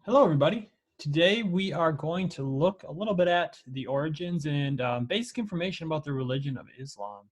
Hello, everybody. Today we are going to look a little bit at the origins and basic information about the religion of Islam.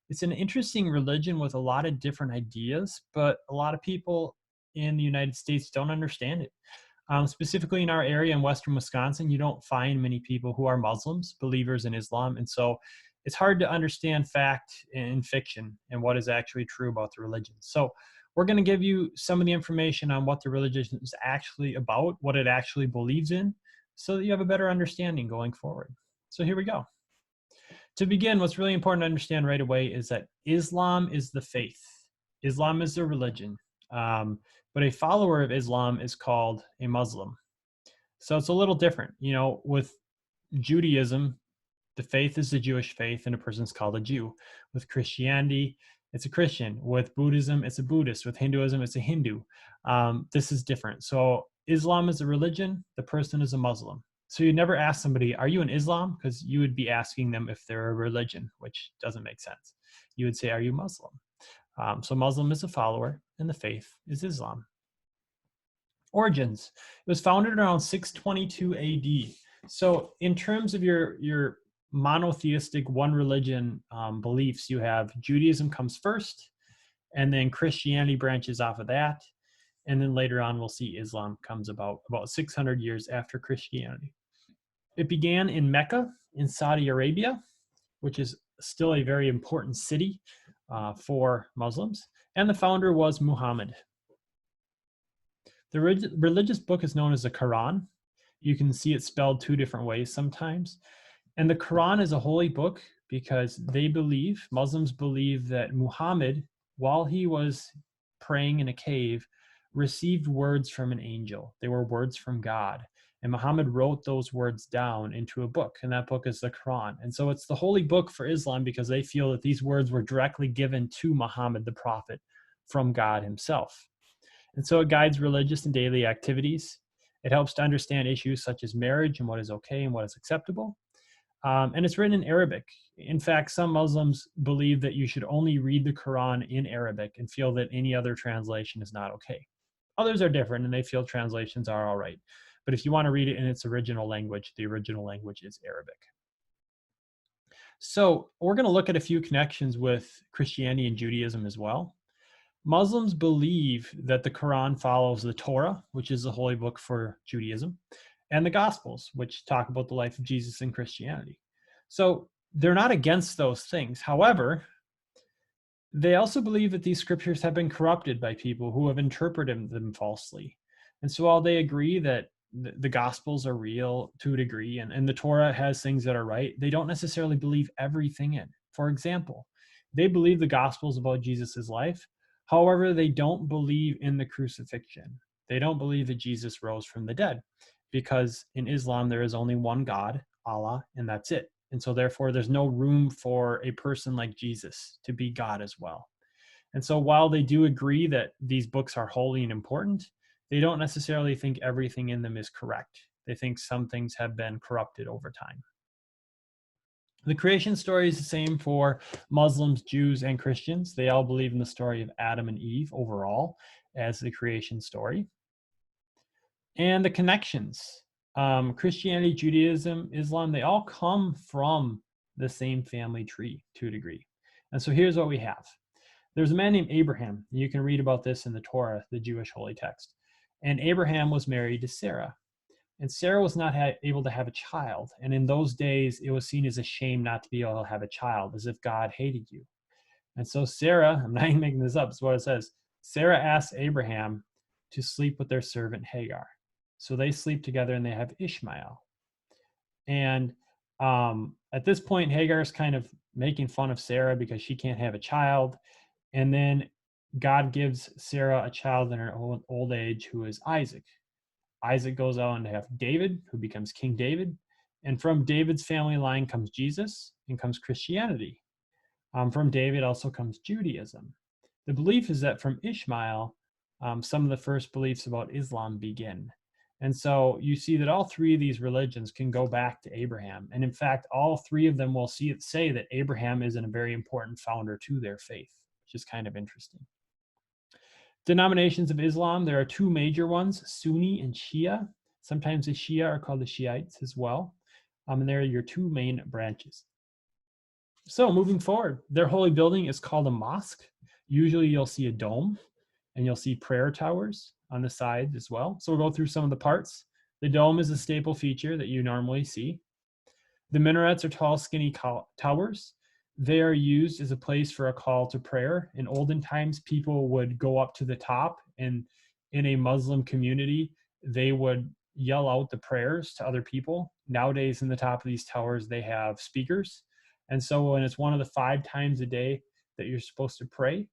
It's an interesting religion with a lot of different ideas, but a lot of people in the United States don't understand it. Specifically in our area in Western Wisconsin, you don't find many people who are Muslims, believers in Islam, and so it's hard to understand fact and fiction and what is actually true about the religion. So we're going to give you some of the information on what the religion is actually about, what it actually believes in, so that you have a better understanding going forward. So here we go. To begin, what's really important to understand right away is that Islam is the faith. Islam is the religion. But a follower of Islam is called a Muslim. So it's a little different. With Judaism, the faith is the Jewish faith, and a person's called a Jew. With Christianity, it's a Christian. With Buddhism, it's a Buddhist. With Hinduism, it's a Hindu. This is different. So Islam is a religion, the person is a Muslim. So you never ask somebody, are you in Islam? Because you would be asking them if they're a religion, which doesn't make sense. You would say, are you Muslim? So Muslim is a follower, and the faith is Islam. Origins. It was founded around 622 AD. So in terms of your monotheistic one religion beliefs, you have Judaism comes first, and then Christianity branches off of that, and then later on we'll see Islam comes about 600 years after Christianity. It began in Mecca in Saudi Arabia, which is still a very important city for Muslims, and the founder was Muhammad. The religious book is known as the Quran. You can see it spelled two different ways sometimes. And the Quran is a holy book because Muslims believe that Muhammad, while he was praying in a cave, received words from an angel. They were words from God. And Muhammad wrote those words down into a book, and that book is the Quran. And so it's the holy book for Islam because they feel that these words were directly given to Muhammad, the prophet, from God himself. And so it guides religious and daily activities. It helps to understand issues such as marriage and what is okay and what is acceptable. And it's written in Arabic. In fact, some Muslims believe that you should only read the Quran in Arabic and feel that any other translation is not okay. Others are different and they feel translations are all right. But if you want to read it in its original language, the original language is Arabic. So we're going to look at a few connections with Christianity and Judaism as well. Muslims believe that the Quran follows the Torah, which is the holy book for Judaism, and the Gospels, which talk about the life of Jesus in Christianity. So they're not against those things. However, they also believe that these scriptures have been corrupted by people who have interpreted them falsely. And so while they agree that the Gospels are real to a degree and the Torah has things that are right, they don't necessarily believe everything in. For example, they believe the Gospels about Jesus's life. However, they don't believe in the crucifixion. They don't believe that Jesus rose from the dead because in Islam, there is only one God, Allah, and that's it. And so therefore, there's no room for a person like Jesus to be God as well. And so while they do agree that these books are holy and important, they don't necessarily think everything in them is correct. They think some things have been corrupted over time. The creation story is the same for Muslims, Jews, and Christians. They all believe in the story of Adam and Eve overall as the creation story. And the connections, Christianity, Judaism, Islam, they all come from the same family tree to a degree. And so here's what we have. There's a man named Abraham. You can read about this in the Torah, the Jewish holy text. And Abraham was married to Sarah. And Sarah was not able to have a child. And in those days, it was seen as a shame not to be able to have a child, as if God hated you. And so Sarah, I'm not even making this up, it's what it says. Sarah asked Abraham to sleep with their servant Hagar. So they sleep together and they have Ishmael. And at this point, Hagar is kind of making fun of Sarah because she can't have a child. And then God gives Sarah a child in her old age who is Isaac. Isaac goes on to have David, who becomes King David. And from David's family line comes Jesus and comes Christianity. From David also comes Judaism. The belief is that from Ishmael, some of the first beliefs about Islam begin. And so you see that all three of these religions can go back to Abraham. And in fact, all three of them will say that Abraham is a very important founder to their faith, which is kind of interesting. Denominations of Islam, there are two major ones, Sunni and Shia. Sometimes the Shia are called the Shiites as well. And there are your two main branches. So moving forward, their holy building is called a mosque. Usually you'll see a dome and you'll see prayer towers on the side as well. So we'll go through some of the parts. The dome is a staple feature that you normally see. The minarets are tall, skinny towers. They are used as a place for a call to prayer. In olden times, people would go up to the top, and in a Muslim community, they would yell out the prayers to other people. Nowadays, in the top of these towers, they have speakers. And so when it's one of the 5 times a day that you're supposed to pray,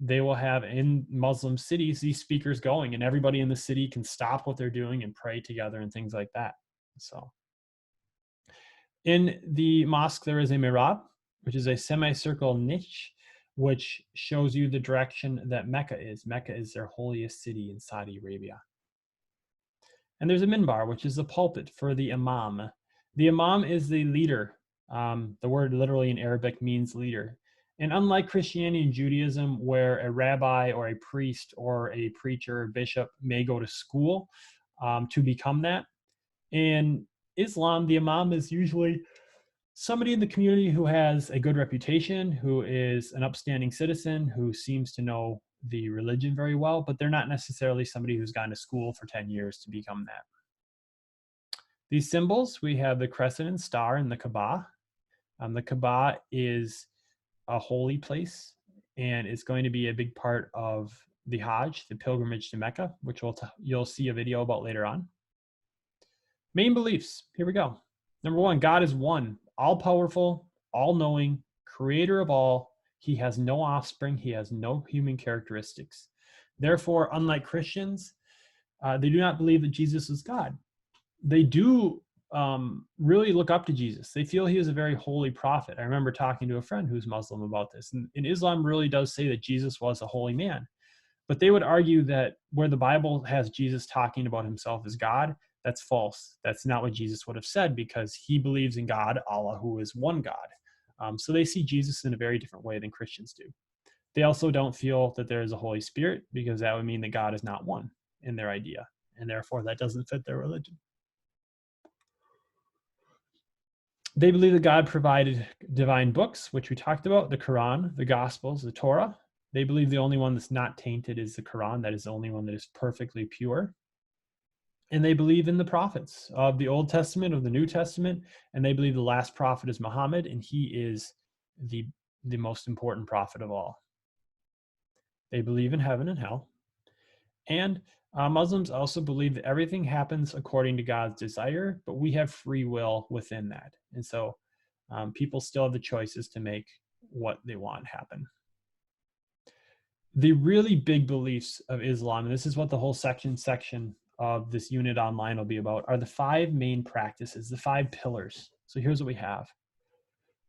they will have in Muslim cities these speakers going, and everybody in the city can stop what they're doing and pray together and things like that. So in the mosque, there is a mihrab, which is a semicircle niche, which shows you the direction that Mecca is. Mecca is their holiest city in Saudi Arabia. And there's a minbar, which is the pulpit for the imam. The imam is the leader. The word literally in Arabic means leader. And unlike Christianity and Judaism, where a rabbi or a priest or a preacher or bishop may go to school to become that, in Islam, the imam is usually somebody in the community who has a good reputation, who is an upstanding citizen, who seems to know the religion very well, but they're not necessarily somebody who's gone to school for 10 years to become that. These symbols, we have the crescent and star and the Kaaba. The Kaaba is a holy place, and it's going to be a big part of the Hajj, the pilgrimage to Mecca, which you'll see a video about later on. Main beliefs, here we go. Number 1, God is one, all-powerful, all-knowing, creator of all. He has no offspring. He has no human characteristics. Therefore, unlike Christians, they do not believe that Jesus is God. They do really look up to Jesus. They feel he is a very holy prophet. I remember talking to a friend who's Muslim about this. And Islam really does say that Jesus was a holy man. But they would argue that where the Bible has Jesus talking about himself as God, that's false. That's not what Jesus would have said, because he believes in God, Allah, who is one God. So they see Jesus in a very different way than Christians do. They also don't feel that there is a Holy Spirit, because that would mean that God is not one in their idea. And therefore, that doesn't fit their religion. They believe that God provided divine books, which we talked about, the Quran, the Gospels, the Torah. They believe the only one that's not tainted is the Quran. That is the only one that is perfectly pure. And they believe in the prophets of the Old Testament, of the New Testament, and they believe the last prophet is Muhammad, and he is the most important prophet of all. They believe in heaven and hell. And Muslims also believe that everything happens according to God's desire, but we have free will within that. And so people still have the choices to make what they want happen. The really big beliefs of Islam, and this is what the whole section of this unit online will be about, are the 5 main practices, the 5 pillars. So here's what we have.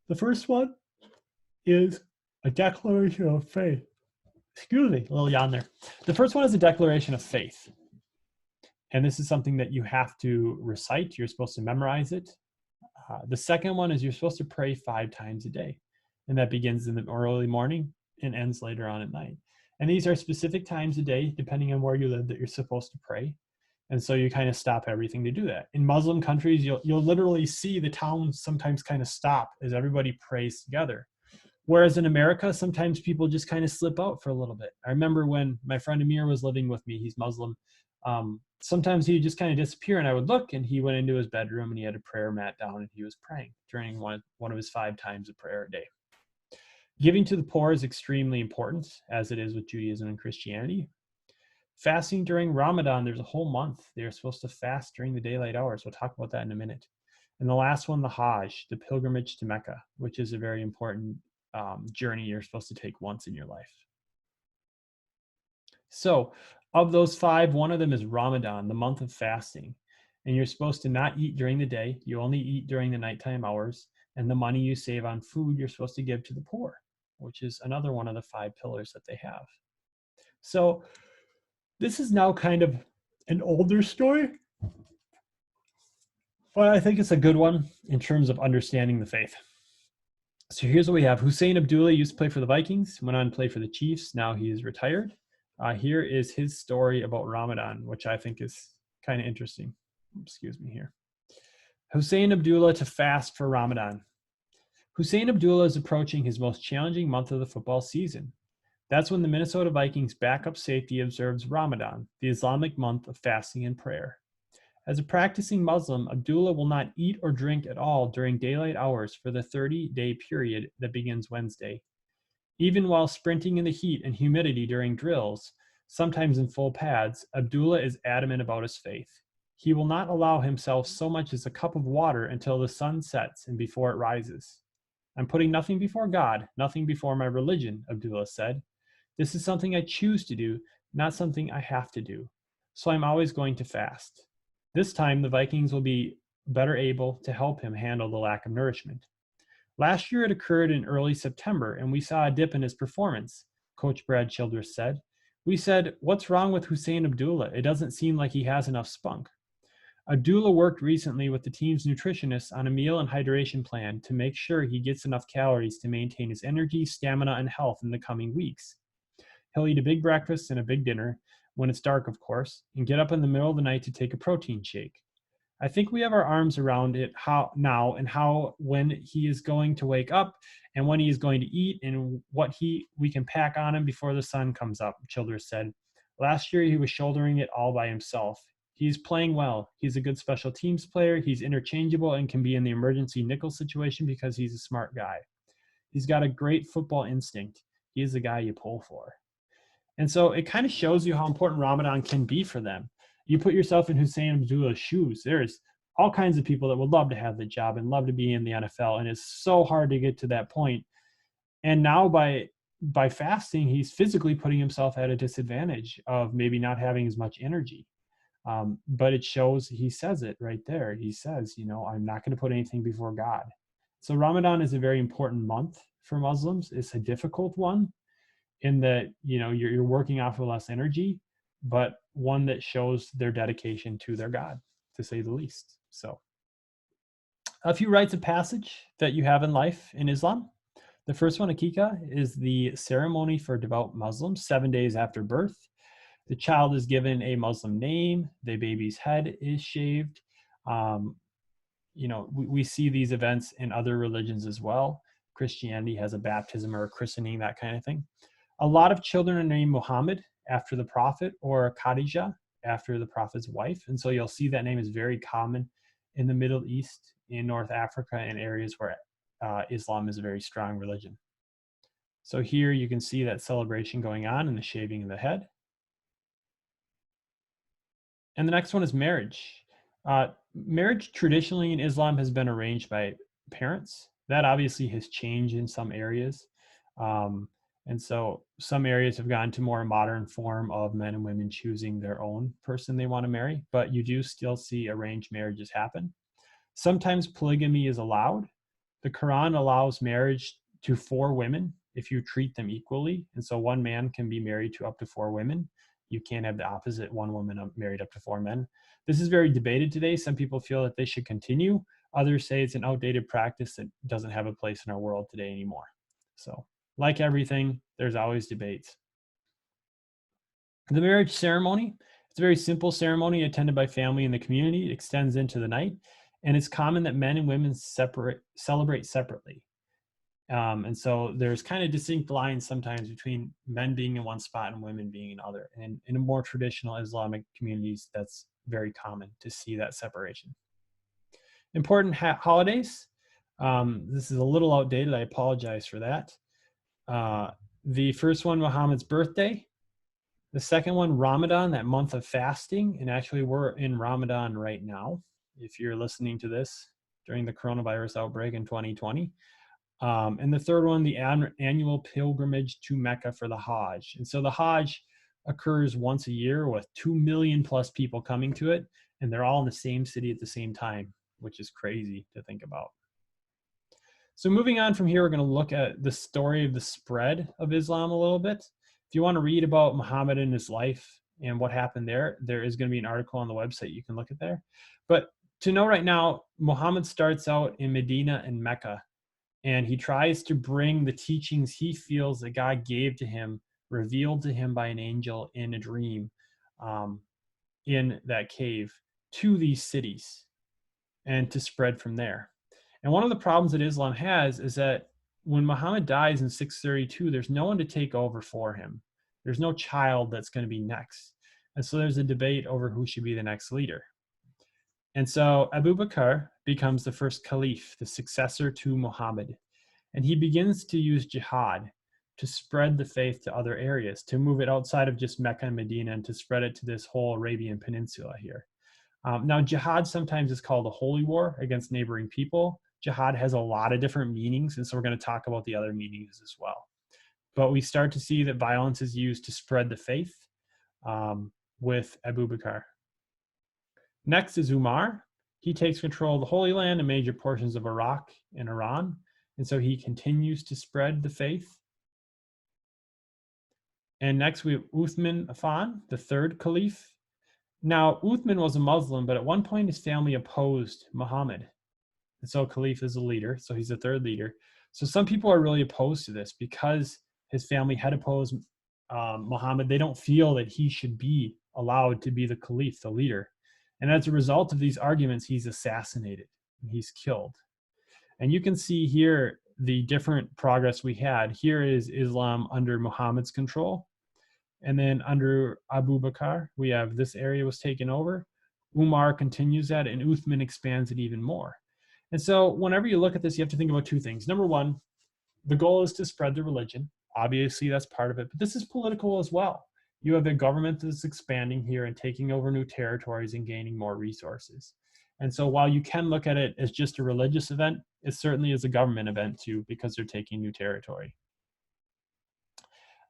The first one is a declaration of faith. Excuse me, a little yawn there. The first one is a declaration of faith. And this is something that you have to recite. You're supposed to memorize it. The second one is you're supposed to pray 5 times a day. And that begins in the early morning and ends later on at night. And these are specific times a day, depending on where you live, that you're supposed to pray. And so you kind of stop everything to do that. In Muslim countries, you'll literally see the towns sometimes kind of stop as everybody prays together. Whereas in America, sometimes people just kind of slip out for a little bit. I remember when my friend Amir was living with me, he's Muslim. Sometimes he would just kind of disappear, and I would look, and he went into his bedroom and he had a prayer mat down and he was praying during one of his 5 times of prayer a day. Giving to the poor is extremely important, as it is with Judaism and Christianity. Fasting during Ramadan, there's a whole month. They're supposed to fast during the daylight hours. We'll talk about that in a minute. And the last one, the Hajj, the pilgrimage to Mecca, which is a very important journey you're supposed to take once in your life. So of those 5, one of them is Ramadan, the month of fasting. And you're supposed to not eat during the day. You only eat during the nighttime hours. And the money you save on food, you're supposed to give to the poor, which is another one of the 5 pillars that they have. So this is now kind of an older story, but I think it's a good one in terms of understanding the faith. So here's what we have. Hussein Abdullah used to play for the Vikings, went on to play for the Chiefs. Now he is retired. Here is his story about Ramadan, which I think is kind of interesting. Excuse me here. Hussein Abdullah to fast for Ramadan. Hussein Abdullah is approaching his most challenging month of the football season. That's when the Minnesota Vikings backup safety observes Ramadan, the Islamic month of fasting and prayer. As a practicing Muslim, Abdullah will not eat or drink at all during daylight hours for the 30-day period that begins Wednesday. Even while sprinting in the heat and humidity during drills, sometimes in full pads, Abdullah is adamant about his faith. He will not allow himself so much as a cup of water until the sun sets and before it rises. I'm putting nothing before God, nothing before my religion, Abdullah said. This is something I choose to do, not something I have to do. So I'm always going to fast. This time, the Vikings will be better able to help him handle the lack of nourishment. Last year, it occurred in early September, and we saw a dip in his performance, Coach Brad Childress said. We said, what's wrong with Hussein Abdullah? It doesn't seem like he has enough spunk. Abdullah worked recently with the team's nutritionist on a meal and hydration plan to make sure he gets enough calories to maintain his energy, stamina, and health in the coming weeks. He'll eat a big breakfast and a big dinner, when it's dark, of course, and get up in the middle of the night to take a protein shake. I think we have our arms around it when he is going to wake up and when he is going to eat and what we can pack on him before the sun comes up, Childress said. Last year, he was shouldering it all by himself. He's playing well. He's a good special teams player. He's interchangeable and can be in the emergency nickel situation because he's a smart guy. He's got a great football instinct. He is the guy you pull for. And so it kind of shows you how important Ramadan can be for them. You put yourself in Hussein Abdullah's shoes. There's all kinds of people that would love to have the job and love to be in the NFL, and it's so hard to get to that point. And now by fasting, he's physically putting himself at a disadvantage of maybe not having as much energy. But it shows, he says it right there. He says, I'm not going to put anything before God. So Ramadan is a very important month for Muslims. It's a difficult one in that, you're working off of less energy, but one that shows their dedication to their God, to say the least. So a few rites of passage that you have in life in Islam. The first one, Akikah, is the ceremony for devout Muslims 7 days after birth. The child is given a Muslim name. The baby's head is shaved. We see these events in other religions as well. Christianity has a baptism or a christening, that kind of thing. A lot of children are named Muhammad after the prophet, or Khadijah after the prophet's wife. And so you'll see that name is very common in the Middle East, in North Africa, and areas where Islam is a very strong religion. So here you can see that celebration going on in the shaving of the head. And the next one is marriage. Marriage traditionally in Islam has been arranged by parents. That obviously has changed in some areas. And so some areas have gone to more modern form of men and women choosing their own person they want to marry, but you do still see arranged marriages happen. Sometimes polygamy is allowed. The Quran allows marriage to 4 women if you treat them equally. And so one man can be married to up to 4 women. You can't have the opposite, one woman married up to 4 men. This is very debated today. Some people feel that they should continue. Others say it's an outdated practice that doesn't have a place in our world today anymore. So, like everything, there's always debates. The marriage ceremony, it's a very simple ceremony attended by family in the community. It extends into the night, and it's common that men and women celebrate separately. And so there's kind of distinct lines sometimes between men being in one spot and women being in other. And in more traditional Islamic communities, that's very common to see that separation. Important holidays. This is a little outdated. I apologize for that. The first one, Muhammad's birthday. The second one, Ramadan, that month of fasting. And actually, we're in Ramadan right now, if you're listening to this during the coronavirus outbreak in 2020. And the third one, the annual pilgrimage to Mecca for the Hajj. And so the Hajj occurs once a year with 2 million plus people coming to it, and they're all in the same city at the same time, which is crazy to think about. So moving on from here, we're going to look at the story of the spread of Islam a little bit. If you want to read about Muhammad and his life and what happened there is going to be an article on the website you can look at there. But to know right now, Muhammad starts out in Medina and Mecca, and he tries to bring the teachings he feels that God gave to him revealed to him by an angel in a dream in that cave to these cities and to spread from there. And one of the problems that Islam has is that when Muhammad dies in 632, there's no one to take over for him. There's no child that's going to be next. And so there's a debate over who should be the next leader. And so Abu Bakr becomes the first caliph, the successor to Muhammad. And he begins to use jihad to spread the faith to other areas, to move it outside of just Mecca and Medina and to spread it to this whole Arabian Peninsula here. Now, jihad sometimes is called a holy war against neighboring people. Jihad has a lot of different meanings, and so we're going to talk about the other meanings as well. But we start to see that violence is used to spread the faith with Abu Bakr. Next is Umar. He takes control of the Holy Land and major portions of Iraq and Iran, and so he continues to spread the faith. And next we have Uthman Affan, the third caliph. Now, Uthman was a Muslim, but at one point his family opposed Muhammad. And so Caliph is a leader, so he's the third leader. So some people are really opposed to this because his family had opposed Muhammad. They don't feel that he should be allowed to be the Caliph, the leader. And as a result of these arguments, he's assassinated, he's killed. And you can see here the different progress we had. Here is Islam under Muhammad's control. And then under Abu Bakr, we have this area was taken over. Umar continues that, and Uthman expands it even more. And so whenever you look at this, you have to think about two things. Number one, the goal is to spread the religion. Obviously, that's part of it, but this is political as well. You have a government that's expanding here and taking over new territories and gaining more resources. And so while you can look at it as just a religious event, it certainly is a government event too, because they're taking new territory.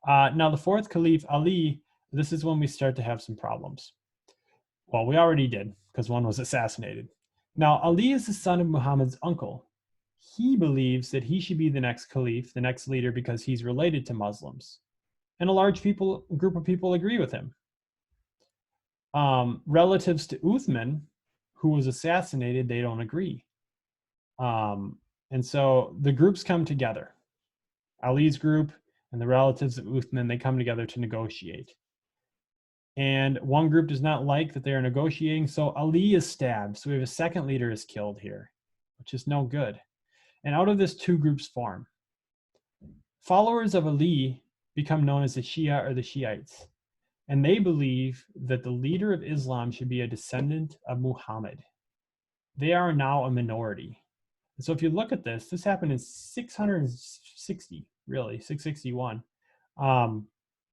Now, the fourth caliph, Ali, this is when we start to have some problems. Well, we already did, because one was assassinated. Now, Ali is the son of Muhammad's uncle. He believes that he should be the next caliph, the next leader, because he's related to Muslims. And a large group of people agree with him. Relatives to Uthman, who was assassinated, they don't agree. And so the groups come together. Ali's group and the relatives of Uthman, they come together to negotiate. And one group does not like that they are negotiating, so Ali is stabbed. So we have a second leader is killed here, which is no good. And out of this, two groups form. Followers of Ali become known as the Shia or the Shiites. And they believe that the leader of Islam should be a descendant of Muhammad. They are now a minority. And so if you look at this, this happened in 660, really, 661.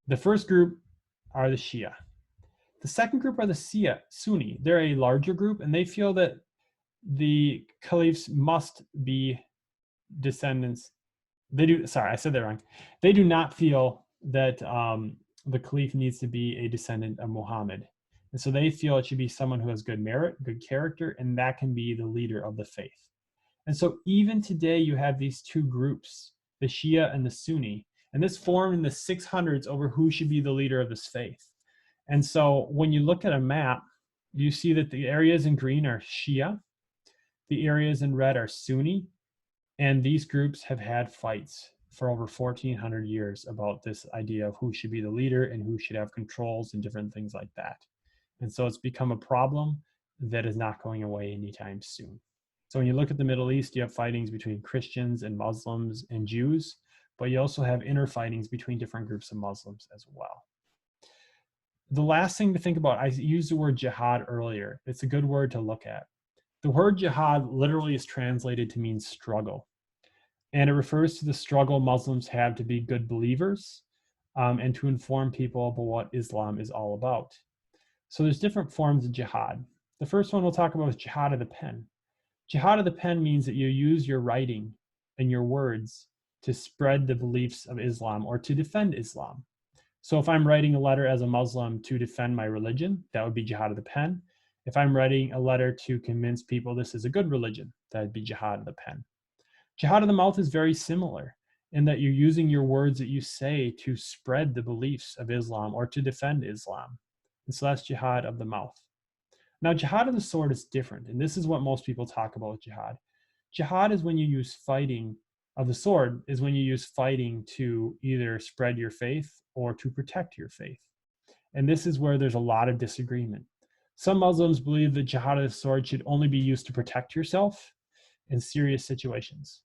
The first group are the Shia. The second group are the Sunni. They're a larger group, and they feel that the caliphs must be descendants. Sorry, I said that wrong. They do not feel that the caliph needs to be a descendant of Muhammad. And so they feel it should be someone who has good merit, good character, and that can be the leader of the faith. And so even today you have these two groups, the Shia and the Sunni, and this formed in the 600s over who should be the leader of this faith. And so when you look at a map, you see that the areas in green are Shia, the areas in red are Sunni, and these groups have had fights for over 1,400 years about this idea of who should be the leader and who should have controls and different things like that. And so it's become a problem that is not going away anytime soon. So when you look at the Middle East, you have fightings between Christians and Muslims and Jews, but you also have inner fightings between different groups of Muslims as well. The last thing to think about, I used the word jihad earlier. It's a good word to look at. The word jihad literally is translated to mean struggle. And it refers to the struggle Muslims have to be good believers and to inform people about what Islam is all about. So there's different forms of jihad. The first one we'll talk about is jihad of the pen. Jihad of the pen means that you use your writing and your words to spread the beliefs of Islam or to defend Islam. So if I'm writing a letter as a Muslim to defend my religion, that would be jihad of the pen. If I'm writing a letter to convince people this is a good religion, that would be jihad of the pen. Jihad of the mouth is very similar in that you're using your words that you say to spread the beliefs of Islam or to defend Islam. And so that's jihad of the mouth. Now, jihad of the sword is different, and this is what most people talk about with jihad. Jihad is when you use fighting of the sword is when you use fighting to either spread your faith or to protect your faith. And this is where there's a lot of disagreement. Some Muslims believe the jihad of the sword should only be used to protect yourself in serious situations.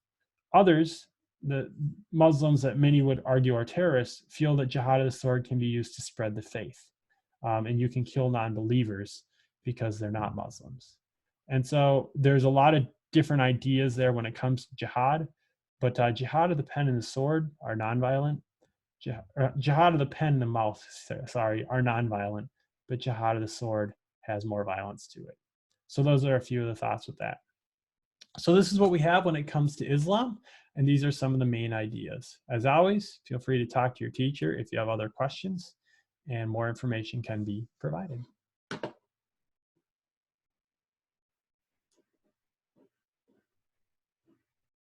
Others, the Muslims that many would argue are terrorists, feel that jihad of the sword can be used to spread the faith. And you can kill non-believers because they're not Muslims. And so there's a lot of different ideas there when it comes to jihad, but jihad of the pen and the sword are nonviolent. Jihad of the pen and the mouth, sorry, are nonviolent, but jihad of the sword has more violence to it. So those are a few of the thoughts with that. So this is what we have when it comes to Islam, and these are some of the main ideas. As always, feel free to talk to your teacher if you have other questions, and more information can be provided.